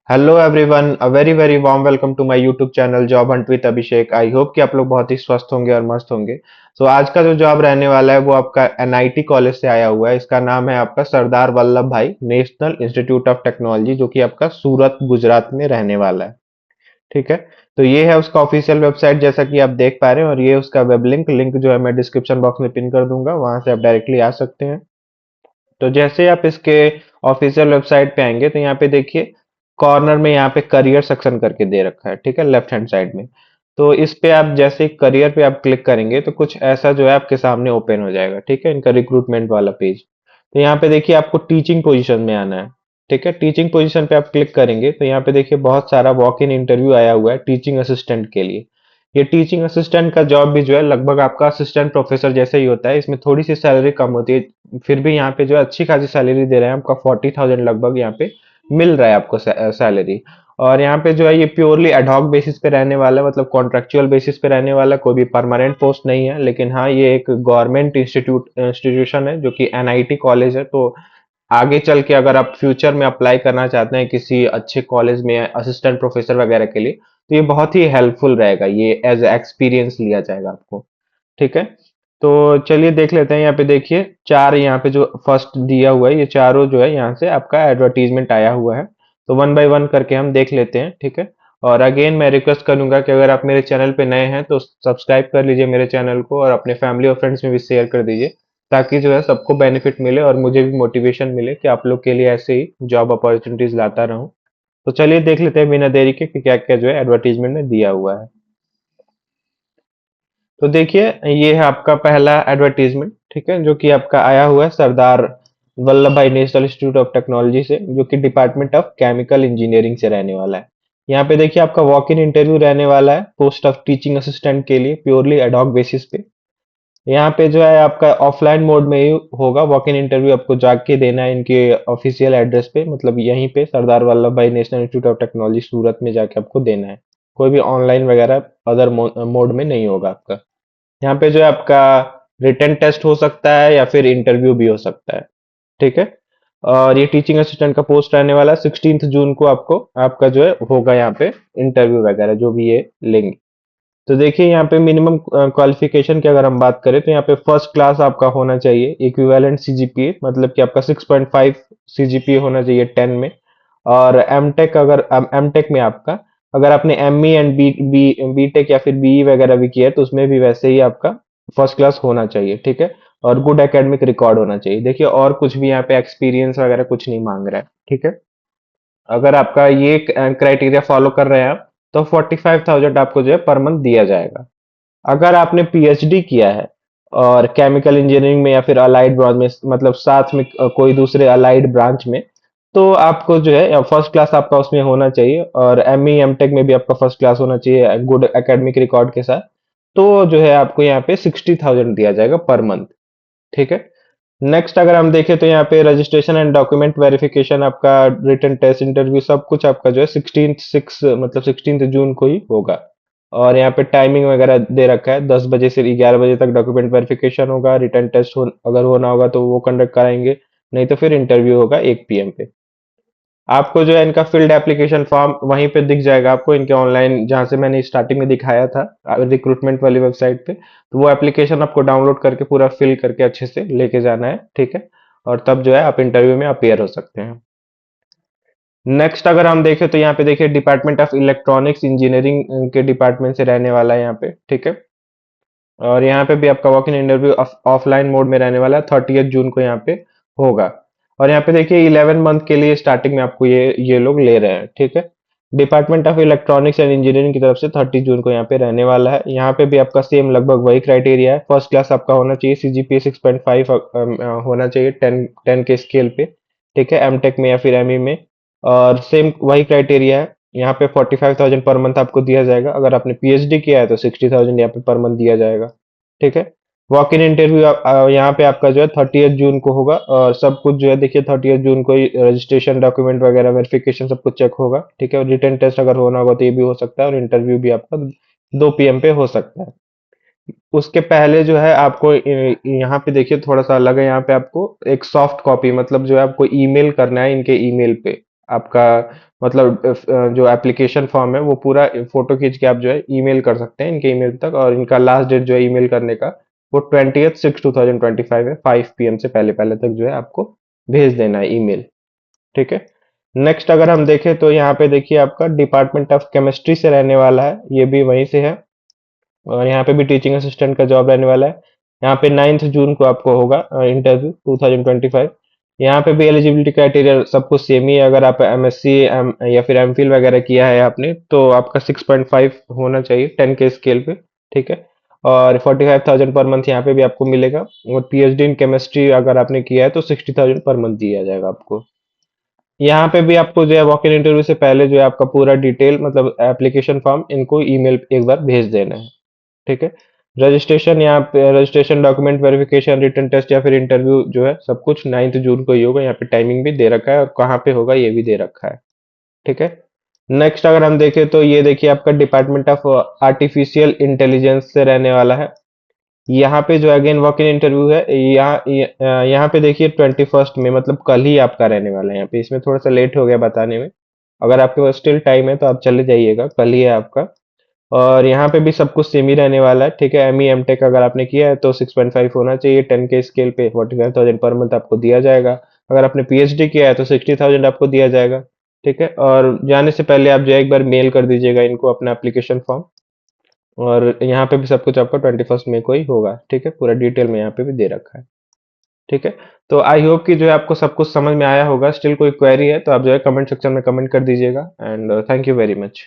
Hello everyone, a very very warm welcome to my YouTube channel job hunt with Abhishek. I hope कि आप लोग बहुत ही स्वस्थ होंगे और मस्त होंगे। आज का जो जॉब रहने वाला है वो आपका एनआईटी कॉलेज से आया हुआ है। इसका नाम है आपका सरदार वल्लभ भाई नेशनल इंस्टीट्यूट ऑफ टेक्नोलॉजी, जो कि आपका सूरत गुजरात में रहने वाला है। ठीक है। तो ये है उसका ऑफिशियल वेबसाइट, जैसा कि आप देख पा रहे हैं, और ये उसका वेब लिंक लिंक जो है मैं डिस्क्रिप्शन बॉक्स में पिन कर दूंगा, वहां से आप डायरेक्टली आ सकते हैं। तो जैसे आप इसके ऑफिशियल वेबसाइट पे आएंगे तो यहाँ पे देखिए, कॉर्नर में यहाँ पे करियर सेक्शन करके दे रखा है। ठीक है, लेफ्ट हैंड साइड में। तो इस पे आप जैसे करियर पे आप क्लिक करेंगे तो कुछ ऐसा जो है आपके सामने ओपन हो जाएगा। ठीक है, इनका रिक्रूटमेंट वाला पेज। तो यहाँ पे देखिए, आपको टीचिंग पोजीशन में आना है। ठीक है, टीचिंग पोजीशन पे आप क्लिक करेंगे तो यहाँ पे देखिए बहुत सारा वॉक इन इंटरव्यू आया हुआ है टीचिंग असिस्टेंट के लिए। ये टीचिंग असिस्टेंट का जॉब भी जो है लगभग आपका असिस्टेंट प्रोफेसर जैसे ही होता है। इसमें थोड़ी सी सैलरी कम होती है, फिर भी यहाँ पे जो है अच्छी खासी सैलरी दे रहे हैं आपका। 40,000 लगभग यहाँ पे मिल रहा है आपको सैलरी। और यहाँ पे जो है ये प्योरली एडहॉक बेसिस पे रहने वाला है, मतलब कॉन्ट्रेक्चुअल बेसिस पे रहने वाला है, कोई भी परमानेंट पोस्ट नहीं है। लेकिन हाँ, ये एक गवर्नमेंट इंस्टीट्यूशन है जो कि एनआईटी कॉलेज है। तो आगे चल के अगर आप फ्यूचर में अप्लाई करना चाहते हैं किसी अच्छे कॉलेज में असिस्टेंट प्रोफेसर वगैरह के लिए, तो ये बहुत ही हेल्पफुल रहेगा। ये एज एक्सपीरियंस लिया जाएगा आपको। ठीक है। तो चलिए देख लेते हैं। यहाँ पे देखिए, चार यहाँ पे जो फर्स्ट दिया हुआ है, ये चारों जो है यहाँ से आपका एडवर्टीजमेंट आया हुआ है। तो वन बाय वन करके हम देख लेते हैं। ठीक है। और अगेन मैं रिक्वेस्ट करूंगा कि अगर आप मेरे चैनल पे नए हैं तो सब्सक्राइब कर लीजिए मेरे चैनल को, और अपने फैमिली और फ्रेंड्स में भी शेयर कर दीजिए, ताकि जो है सबको बेनिफिट मिले और मुझे भी मोटिवेशन मिले कि आप लोग के लिए ऐसे ही जॉब अपॉर्चुनिटीज लाता रहूं। तो चलिए देख लेते हैं बिना देरी के कि क्या क्या जो है एडवर्टीजमेंट में दिया हुआ है। तो देखिए, ये है आपका पहला एडवर्टीजमेंट। ठीक है, जो कि आपका आया हुआ है सरदार वल्लभ भाई नेशनल इंस्टीट्यूट ऑफ टेक्नोलॉजी से, जो कि डिपार्टमेंट ऑफ केमिकल इंजीनियरिंग से रहने वाला है। यहाँ पे देखिए, आपका वॉक इन इंटरव्यू रहने वाला है पोस्ट ऑफ टीचिंग असिस्टेंट के लिए, प्योरली एडहॉक बेसिस पे। यहाँ पे जो है आपका ऑफलाइन मोड में ही होगा वॉक इन इंटरव्यू, आपको जाके देना है इनके ऑफिशियल एड्रेस पे, मतलब यहीं पे सरदार वल्लभ भाई नेशनल इंस्टीट्यूट ऑफ टेक्नोलॉजी सूरत में जाके आपको देना है। कोई भी ऑनलाइन वगैरह अदर मोड में नहीं होगा आपका। यहाँ पे जो है आपका रिटन टेस्ट हो सकता है या फिर इंटरव्यू भी हो सकता है। ठीक है। और ये टीचिंग असिस्टेंट का पोस्ट रहने वाला है। 16 जून को आपको आपका जो है होगा यहाँ पे इंटरव्यू वगैरह जो भी ये लेंगे। तो देखिए, यहाँ पे मिनिमम क्वालिफिकेशन की अगर हम बात करें तो यहाँ पे फर्स्ट क्लास आपका होना चाहिए, इक्विवेलेंट सीजीपीए, मतलब कि आपका 6.5 सीजीपीए होना चाहिए 10 में। और एमटेक, अगर एमटेक में आपका अगर आपने ME and B B BTech या फिर बीई वगैरह भी किया है तो उसमें भी वैसे ही आपका फर्स्ट क्लास होना चाहिए। ठीक है। और गुड एकेडमिक रिकॉर्ड होना चाहिए। देखिए, और कुछ भी यहाँ पे एक्सपीरियंस वगैरह कुछ नहीं मांग रहा है। ठीक है। अगर आपका ये क्राइटेरिया फॉलो कर रहे हैं आप, तो 45,000 आपको जो है पर मंथ दिया जाएगा। अगर आपने पीएचडी किया है और केमिकल इंजीनियरिंग में या फिर अलाइड ब्रांच में, मतलब साथ में कोई दूसरे अलाइड ब्रांच में, तो आपको जो है फर्स्ट क्लास आपका उसमें होना चाहिए। और एमई एमटेक में भी आपका फर्स्ट क्लास होना चाहिए गुड एकेडमिक रिकॉर्ड के साथ। तो जो है आपको यहाँ पे 60,000 दिया जाएगा पर मंथ। ठीक है। नेक्स्ट अगर हम देखें तो यहाँ पे रजिस्ट्रेशन एंड डॉक्यूमेंट वेरिफिकेशन, आपका रिटन टेस्ट इंटरव्यू सब कुछ आपका जो है 16 जून को ही होगा। और यहाँ पे टाइमिंग वगैरह दे रखा है, 10 बजे से 11 बजे तक डॉक्यूमेंट वेरिफिकेशन होगा। रिटन टेस्ट अगर होना होगा तो वो कंडक्ट कराएंगे, नहीं तो फिर इंटरव्यू होगा 1 PM पे। आपको जो है इनका फील्ड एप्लीकेशन फॉर्म वहीं पे दिख जाएगा आपको, इनके ऑनलाइन, जहां से मैंने स्टार्टिंग में दिखाया था रिक्रूटमेंट वाली वेबसाइट पे। तो वो एप्लीकेशन आपको डाउनलोड करके पूरा फिल करके अच्छे से लेके जाना है। ठीक है। और तब जो है आप इंटरव्यू में अपियर हो सकते हैं। नेक्स्ट अगर हम देखें तो यहाँ पे देखिए, डिपार्टमेंट ऑफ इलेक्ट्रॉनिक्स इंजीनियरिंग के डिपार्टमेंट से रहने वाला है यहाँ पे। ठीक है। और यहाँ पे भी आपका walk in interview offline mode में रहने वाला है, 30 जून को यहाँ पे होगा। और यहाँ पे देखिए, 11 मंथ के लिए स्टार्टिंग में आपको ये लोग ले रहे हैं। ठीक है। Department of electronics and engineering की तरफ से 30 जून को यहाँ पे रहने वाला है। यहाँ पे भी आपका सेम लगभग वही क्राइटेरिया है। फर्स्ट क्लास आपका होना चाहिए, सीजीपीए 6.5 होना चाहिए 10 के स्केल पे। ठीक है, एमटेक में या फिर एमई में। और सेम वही क्राइटेरिया है। यहाँ पे 45,000 पर मंथ आपको दिया जाएगा। अगर आपने पीएचडी किया है तो 60,000 यहाँ पे पर मंथ दिया जाएगा। ठीक है। वॉक इन इंटरव्यू यहाँ पे आपका जो है 30 जून को होगा। और सब कुछ जो है देखिए, 30 जून को ही रजिस्ट्रेशन डॉक्यूमेंट वगैरह वेरिफिकेशन सब कुछ चेक होगा। ठीक है। और रिटन टेस्ट अगर होना होगा तो ये भी हो सकता है, और इंटरव्यू भी आपका 2 PM पे हो सकता है। उसके पहले जो है आपको यहाँ पे देखिए थोड़ा सा अलग है। यहाँ पे आपको एक सॉफ्ट कॉपी, मतलब जो है आपको ईमेल करना है इनके ईमेल पे। आपका मतलब जो एप्लीकेशन फॉर्म है वो पूरा फोटो खींच के आप जो है ईमेल कर सकते हैं इनके ईमेल तक, और इनका लास्ट डेट जो है ईमेल करने का वो 20/6/2025 है। 5 PM से पहले पहले तक जो है आपको भेज देना है ईमेल। ठीक है। नेक्स्ट अगर हम देखें तो यहाँ पे देखिए आपका डिपार्टमेंट ऑफ केमिस्ट्री से रहने वाला है, ये भी वहीं से है, और यहाँ पे भी टीचिंग असिस्टेंट का जॉब रहने वाला है। यहाँ पे 9 जून को आपको होगा इंटरव्यू 2025। यहाँ पे भी एलिजिबिलिटी क्राइटेरिया सब कुछ सेम ही है। अगर आप MSc या फिर MPhil वगैरह किया है आपने तो आपका 6.5 होना चाहिए 10 के स्केल पे। ठीक है। और 45,000 पर मंथ यहाँ पे भी आपको मिलेगा। और PhD इन केमिस्ट्री अगर आपने किया है तो 60,000 पर मंथ दिया जाएगा आपको। यहाँ पे भी आपको जो है वॉक इन इंटरव्यू से पहले जो है आपका पूरा डिटेल मतलब एप्लीकेशन फॉर्म इनको ईमेल एक बार भेज देना है। ठीक है। रजिस्ट्रेशन यहाँ पे registration document verification written test या फिर इंटरव्यू जो है सब कुछ 9 जून को ही होगा। यहाँ पे टाइमिंग भी दे रखा है और कहाँ पे होगा ये भी दे रखा है। ठीक है। नेक्स्ट अगर हम देखें तो ये देखिए आपका डिपार्टमेंट ऑफ आर्टिफिशियल इंटेलिजेंस से रहने वाला है। यहाँ पे जो अगेन वॉक इन इंटरव्यू है, यहाँ पे देखिए 21 में मतलब कल ही आपका रहने वाला है। यहाँ पे इसमें थोड़ा सा लेट हो गया बताने में। अगर आपके पास स्टिल टाइम है तो आप चले जाइएगा, कल ही है आपका। और यहाँ पे भी सब कुछ सेम ही रहने वाला है। ठीक है। ME MTech अगर आपने किया है तो 6.5 होना चाहिए 10 के स्केल पे। 45,000 पर मंथ आपको दिया जाएगा। अगर आपने PhD किया है तो 60,000 आपको दिया जाएगा। ठीक है। और जाने से पहले आप जो है एक बार मेल कर दीजिएगा इनको अपना एप्लीकेशन फॉर्म। और यहाँ पे भी सब कुछ आपका 21 मई को ही होगा। ठीक है। पूरा डिटेल में यहाँ पे भी दे रखा है। ठीक है। तो आई होप कि जो है आपको सब कुछ समझ में आया होगा। स्टिल कोई क्वेरी है तो आप जो है कमेंट सेक्शन में कमेंट कर दीजिएगा। And thank you very much.